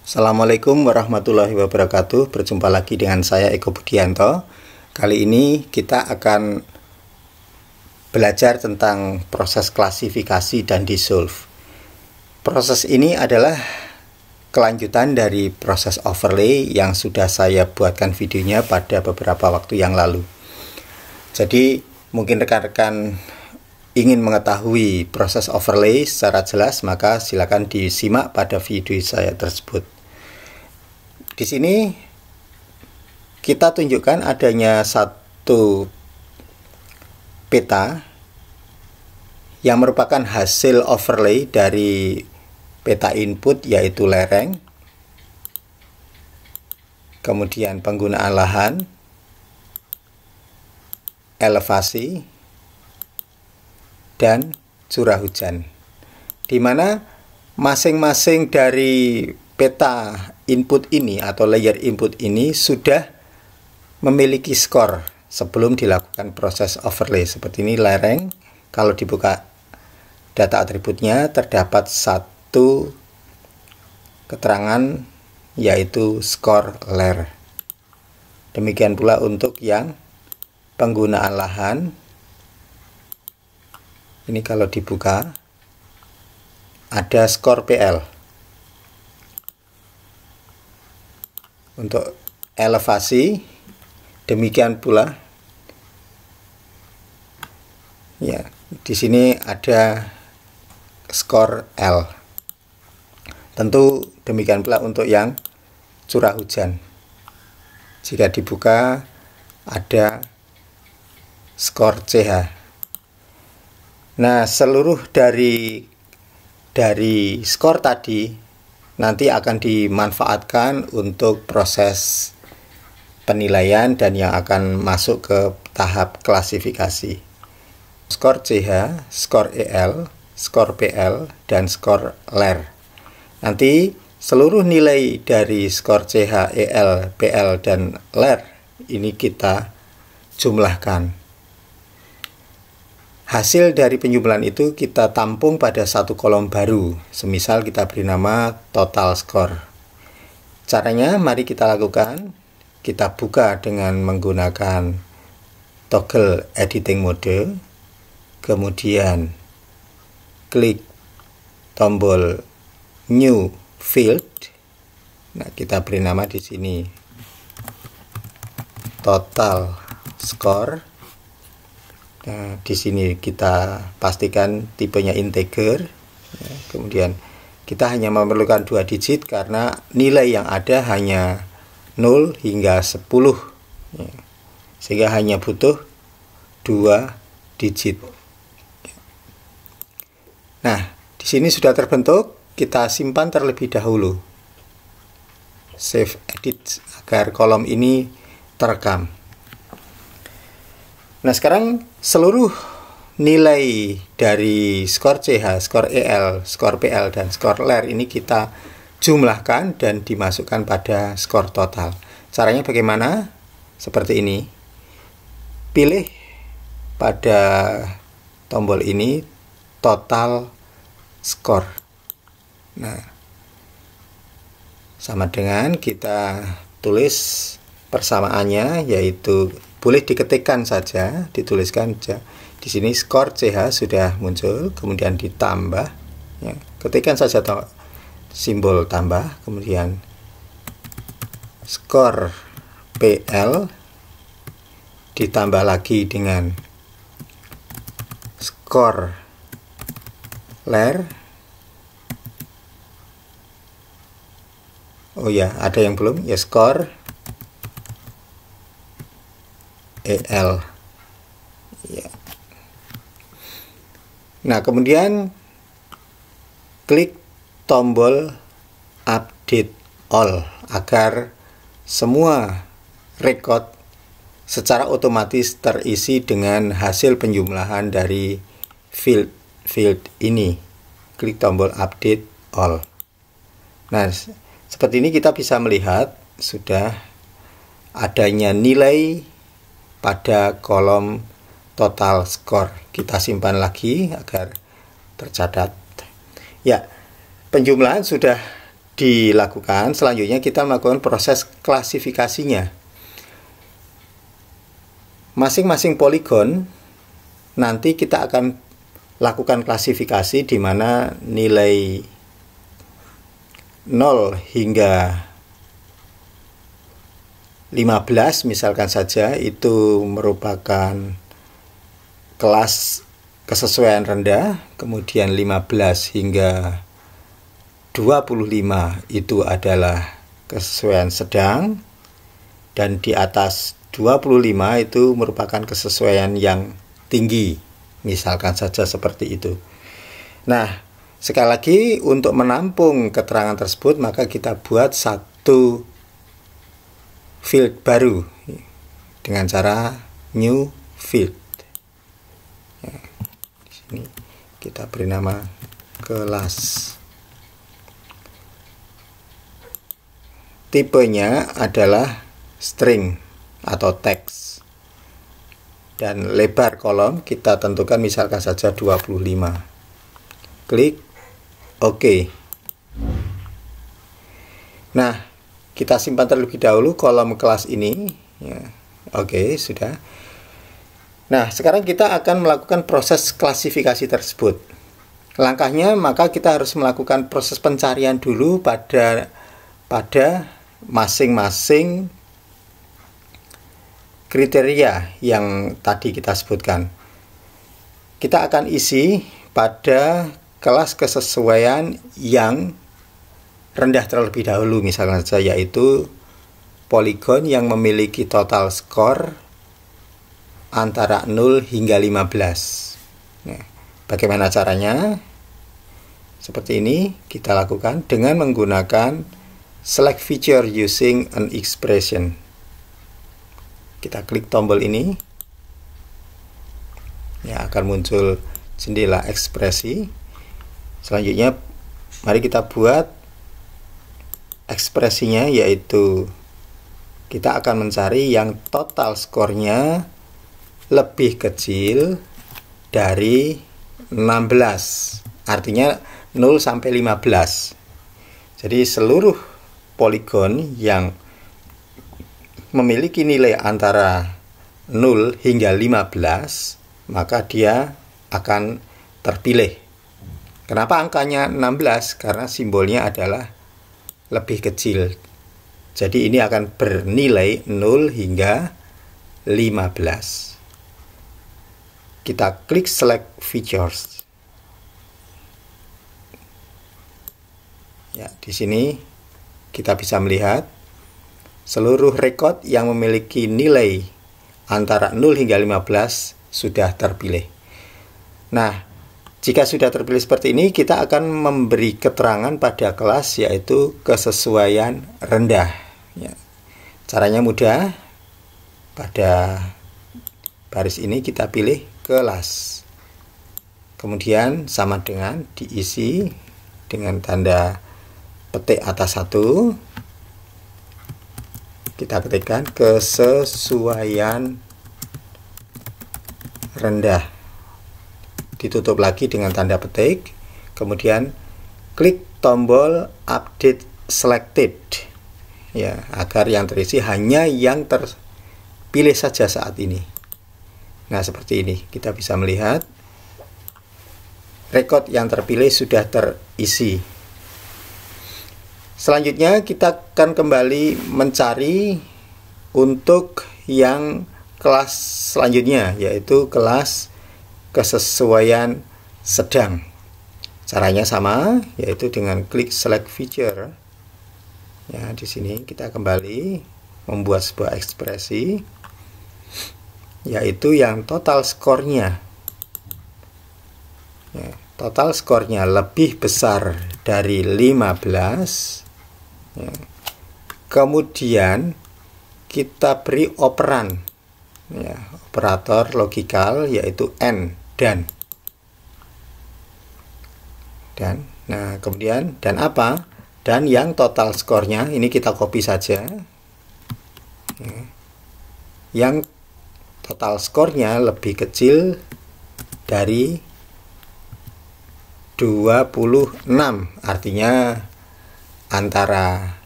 Assalamualaikum warahmatullahi wabarakatuh. Berjumpa lagi dengan saya Eko Budianto. Kali ini kita akan belajar tentang proses klasifikasi dan dissolve. Proses ini adalah kelanjutan dari proses overlay yang sudah saya buatkan videonya pada beberapa waktu yang lalu. Jadi mungkin rekan-rekan ingin mengetahui proses overlay secara jelas, maka silakan disimak pada video saya tersebut. Di sini kita tunjukkan adanya satu peta yang merupakan hasil overlay dari peta input, yaitu lereng, kemudian penggunaan lahan, elevasi, dan curah hujan, di mana masing-masing dari peta input ini atau layer input ini sudah memiliki skor sebelum dilakukan proses overlay. Seperti ini lereng, kalau dibuka data atributnya terdapat satu keterangan, yaitu skor ler. Demikian pula untuk yang penggunaan lahan. Ini kalau dibuka ada skor PL. Untuk elevasi demikian pula. Ya, di sini ada skor L. Tentu demikian pula untuk yang curah hujan. Jika dibuka ada skor CH. Nah, seluruh dari skor tadi nanti akan dimanfaatkan untuk proses penilaian dan yang akan masuk ke tahap klasifikasi. Skor CH, skor EL, skor PL, dan skor ler. Nanti seluruh nilai dari skor CH, EL, PL, dan ler ini kita jumlahkan. Hasil dari penjumlahan itu kita tampung pada satu kolom baru. Semisal kita beri nama total score. Caranya mari kita lakukan. Kita buka dengan menggunakan toggle editing mode. Kemudian klik tombol new field. Nah, kita beri nama di sini total score. Nah, di sini kita pastikan tipenya integer. Ya, kemudian kita hanya memerlukan 2 digit karena nilai yang ada hanya 0 hingga 10. Ya, sehingga hanya butuh 2 digit. Nah, di sini sudah terbentuk. Kita simpan terlebih dahulu. Save edit agar kolom ini terekam. Nah, sekarang seluruh nilai dari skor CH, skor EL, skor PL, dan skor ler ini kita jumlahkan dan dimasukkan pada skor total. Caranya bagaimana? Seperti ini. Pilih pada tombol ini total skor. Nah, sama dengan kita tulis persamaannya, yaitu boleh diketikkan saja, dituliskan saja. Di sini skor CH sudah muncul, kemudian ditambah. Ya, ketikkan saja simbol tambah, kemudian skor PL ditambah lagi dengan skor ler. Oh ya, ada yang belum ya, skor EL. Ya. Nah, kemudian klik tombol update all agar semua record secara otomatis terisi dengan hasil penjumlahan dari field ini. Klik tombol update all. Nah, seperti ini kita bisa melihat sudah adanya nilai pada kolom total score. Kita simpan lagi agar tercatat. Ya, penjumlahan sudah dilakukan, selanjutnya kita melakukan proses klasifikasinya. Masing-masing poligon nanti kita akan lakukan klasifikasi di mana nilai 0 hingga 15 misalkan saja itu merupakan kelas kesesuaian rendah, kemudian 15 hingga 25 itu adalah kesesuaian sedang, dan di atas 25 itu merupakan kesesuaian yang tinggi, misalkan saja seperti itu. Nah, sekali lagi untuk menampung keterangan tersebut maka kita buat satu field baru dengan cara new field. Ya, di sini kita beri nama kelas. Tipenya adalah string atau teks. Dan lebar kolom kita tentukan misalkan saja 25. Klik OK. Nah, kita simpan terlebih dahulu kolom kelas ini. Ya, OK, sudah. Nah, sekarang kita akan melakukan proses klasifikasi tersebut. Langkahnya, maka kita harus melakukan proses pencarian dulu pada masing-masing kriteria yang tadi kita sebutkan. Kita akan isi pada kelas kesesuaian yang rendah terlebih dahulu, misalnya saja, yaitu poligon yang memiliki total skor antara 0 hingga 15. Nah, bagaimana caranya? Seperti ini kita lakukan dengan menggunakan select feature using an expression. Kita klik tombol ini, ya, akan muncul jendela ekspresi. Selanjutnya mari kita buat ekspresinya, yaitu kita akan mencari yang total skornya lebih kecil dari 16, artinya 0 sampai 15. Jadi seluruh poligon yang memiliki nilai antara 0 hingga 15 maka dia akan terpilih. Kenapa angkanya 16? Karena simbolnya adalah lebih kecil. Jadi ini akan bernilai 0 hingga 15. Kita klik select features. Ya, di sini kita bisa melihat seluruh rekod yang memiliki nilai antara 0 hingga 15 sudah terpilih. Nah, jika sudah terpilih seperti ini, kita akan memberi keterangan pada kelas, yaitu kesesuaian rendah. Ya. Caranya mudah. Pada baris ini kita pilih kelas. Kemudian sama dengan diisi dengan tanda petik atas 1. Kita ketikkan kesesuaian rendah. Ditutup lagi dengan tanda petik. Kemudian klik tombol update selected. Ya, agar yang terisi hanya yang terpilih saja saat ini. Nah, seperti ini kita bisa melihat rekod yang terpilih sudah terisi. Selanjutnya kita akan kembali mencari untuk yang kelas selanjutnya, yaitu kelas kesesuaian sedang. Caranya sama, yaitu dengan klik select feature. Ya, di sini kita kembali membuat sebuah ekspresi, yaitu yang total skornya, ya, total skornya lebih besar dari 15. Ya. Kemudian kita beri operan, ya, operator logikal, yaitu n dan. Nah, kemudian dan apa? Dan yang total skornya ini kita copy saja. Ya. Yang total skornya lebih kecil dari 26, artinya antara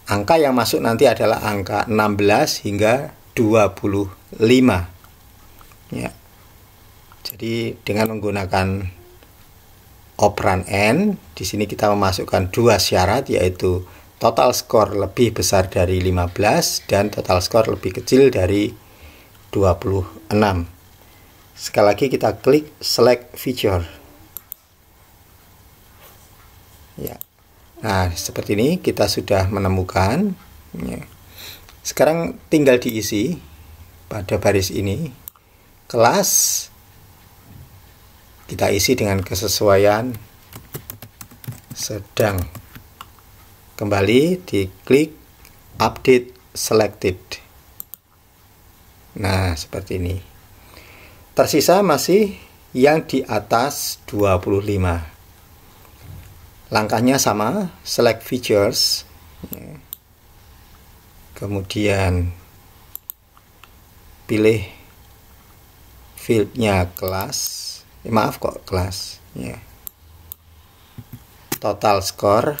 angka yang masuk nanti adalah angka 16 hingga 25. Ya. Jadi dengan menggunakan operan N, di sini kita memasukkan dua syarat, yaitu total skor lebih besar dari 15 dan total skor lebih kecil dari 26. Sekali lagi kita klik select feature. Ya. Nah, seperti ini kita sudah menemukan. Ya. Sekarang tinggal diisi pada baris ini. Kelas kita isi dengan kesesuaian sedang. Kembali diklik update selected. Nah, seperti ini. Tersisa masih yang di atas 25. Langkahnya sama, select features, ya. Kemudian pilih fieldnya kelas, kelas, ya. Total score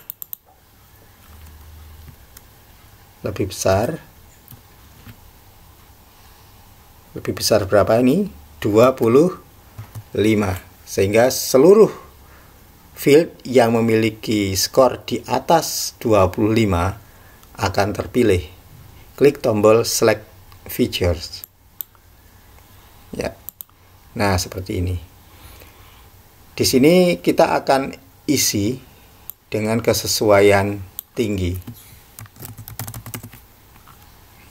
lebih besar berapa ini? 25, sehingga seluruh field yang memiliki skor di atas 25 akan terpilih. Klik tombol select features. Ya. Nah, seperti ini. Di sini kita akan isi dengan kesesuaian tinggi.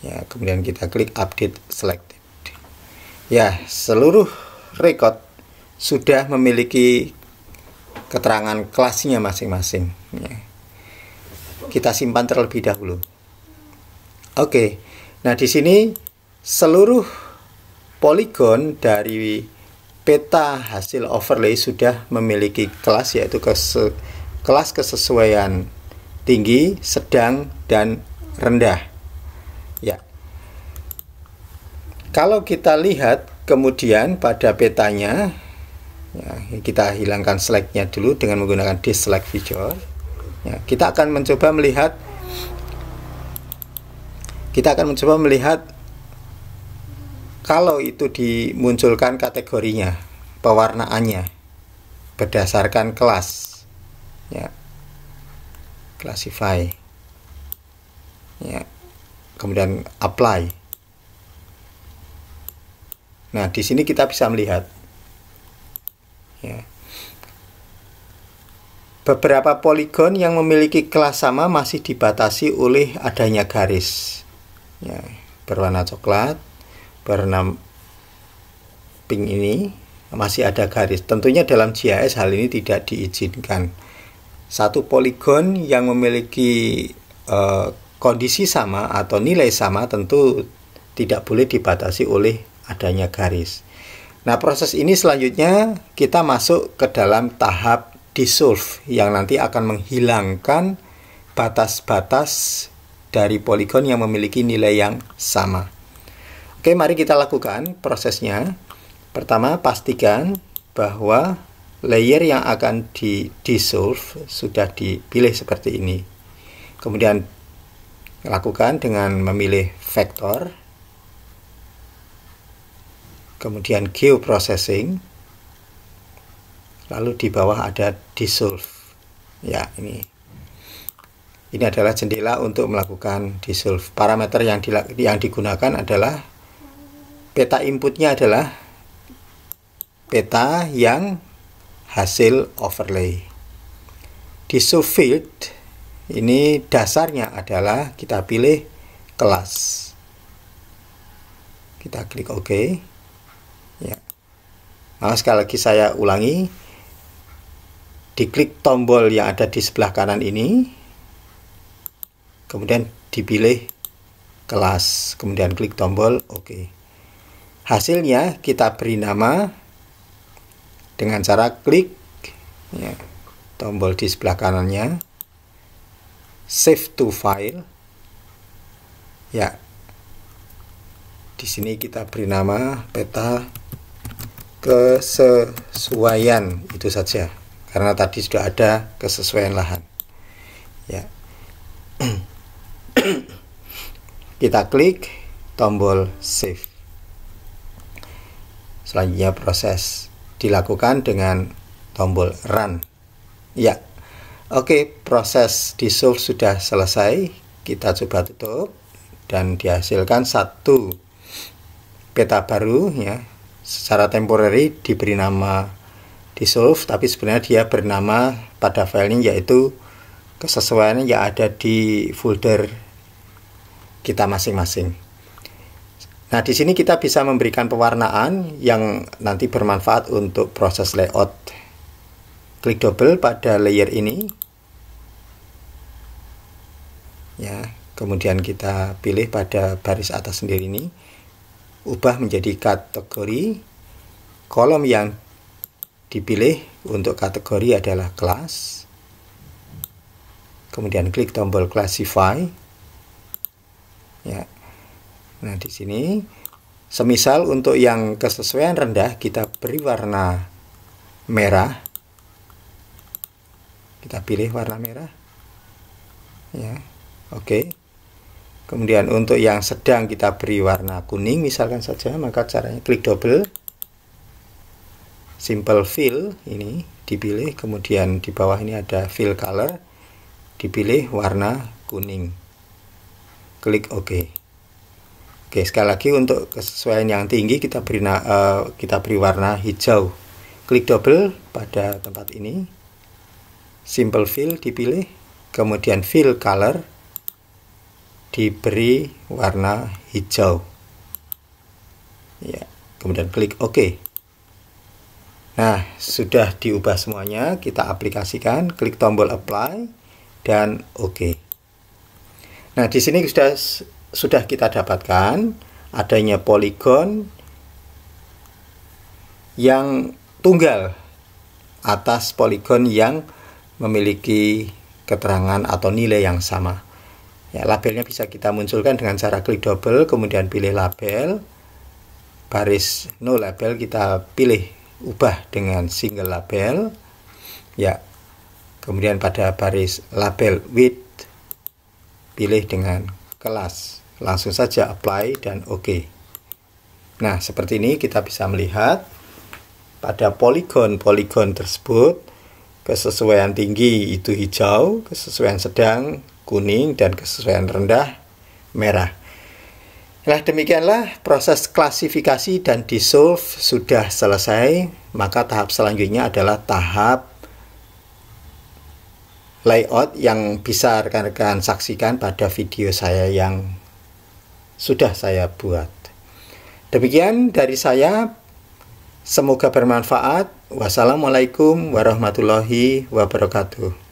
Ya, kemudian kita klik update selected. Ya, seluruh record sudah memiliki keterangan kelasnya masing-masing. Ya. Kita simpan terlebih dahulu. Oke. Nah, di sini seluruh poligon dari peta hasil overlay sudah memiliki kelas, yaitu kelas kesesuaian tinggi, sedang, dan rendah. Ya. Kalau kita lihat kemudian pada petanya, ya, kita hilangkan select-nya dulu dengan menggunakan deselect feature. Ya, kita akan mencoba melihat kalau itu dimunculkan kategorinya, pewarnaannya berdasarkan kelas. Ya. Classify. Ya. Kemudian apply. Nah, di sini kita bisa melihat, ya, beberapa poligon yang memiliki kelas sama masih dibatasi oleh adanya garis, ya, berwarna coklat, berwarna pink ini masih ada garis. Tentunya dalam GIS hal ini tidak diizinkan. Satu poligon yang memiliki kondisi sama atau nilai sama tentu tidak boleh dibatasi oleh adanya garis. Nah, proses ini selanjutnya kita masuk ke dalam tahap dissolve yang nanti akan menghilangkan batas-batas dari poligon yang memiliki nilai yang sama. Oke, mari kita lakukan prosesnya. Pertama, pastikan bahwa layer yang akan di dissolve sudah dipilih seperti ini. Kemudian lakukan dengan memilih vektor. Kemudian geoprocessing, lalu di bawah ada dissolve. Ya, ini adalah jendela untuk melakukan dissolve. Parameter yang digunakan adalah peta inputnya adalah peta yang hasil overlay. Dissolve field ini dasarnya adalah kita pilih kelas. Kita klik OK. Ya. Nah, sekali lagi saya ulangi, diklik tombol yang ada di sebelah kanan ini, kemudian dipilih kelas, kemudian klik tombol OK. Hasilnya kita beri nama dengan cara klik, ya, tombol di sebelah kanannya, save to file. Ya, di sini kita beri nama peta kesesuaian, itu saja, karena tadi sudah ada kesesuaian lahan. ya. Kita klik tombol save. Selanjutnya proses dilakukan dengan tombol run. Ya. Oke, proses dissolve sudah selesai. Kita coba tutup dan dihasilkan satu peta baru, ya. Secara temporary diberi nama dissolve, tapi sebenarnya dia bernama pada file ini yaitu kesesuaiannya yang ada di folder kita masing-masing. Nah, di sini kita bisa memberikan pewarnaan yang nanti bermanfaat untuk proses layout. Klik double pada layer ini, ya. Kemudian kita pilih pada baris atas sendiri ini, ubah menjadi kategori. Kolom yang dipilih untuk kategori adalah kelas. Kemudian klik tombol classify, ya. Nah, di sini semisal untuk yang kesesuaian rendah kita beri warna merah. Kita pilih warna merah, ya. Oke. Kemudian untuk yang sedang kita beri warna kuning misalkan saja, maka caranya klik double, simple fill ini dipilih, kemudian di bawah ini ada fill color, dipilih warna kuning, klik OK. Oke, sekali lagi untuk kesesuaian yang tinggi kita beri warna hijau, klik double pada tempat ini, simple fill dipilih, kemudian fill color diberi warna hijau, ya. Kemudian klik OK. Nah, sudah diubah semuanya. Kita aplikasikan, klik tombol apply dan OK. Nah, di sini sudah kita dapatkan adanya poligon yang tunggal atas poligon yang memiliki keterangan atau nilai yang sama. Ya, labelnya bisa kita munculkan dengan cara klik double, kemudian pilih label, baris no label kita pilih ubah dengan single label, ya. Kemudian pada baris label width pilih dengan kelas, langsung saja apply dan OK. Nah, seperti ini kita bisa melihat pada poligon-poligon tersebut kesesuaian tinggi itu hijau, kesesuaian sedang kuning, dan kesesuaian rendah merah. Nah, demikianlah proses klasifikasi dan dissolve sudah selesai. Maka tahap selanjutnya adalah tahap layout yang bisa rekan-rekan saksikan pada video saya yang sudah saya buat. Demikian dari saya. Semoga bermanfaat. Wassalamualaikum warahmatullahi wabarakatuh.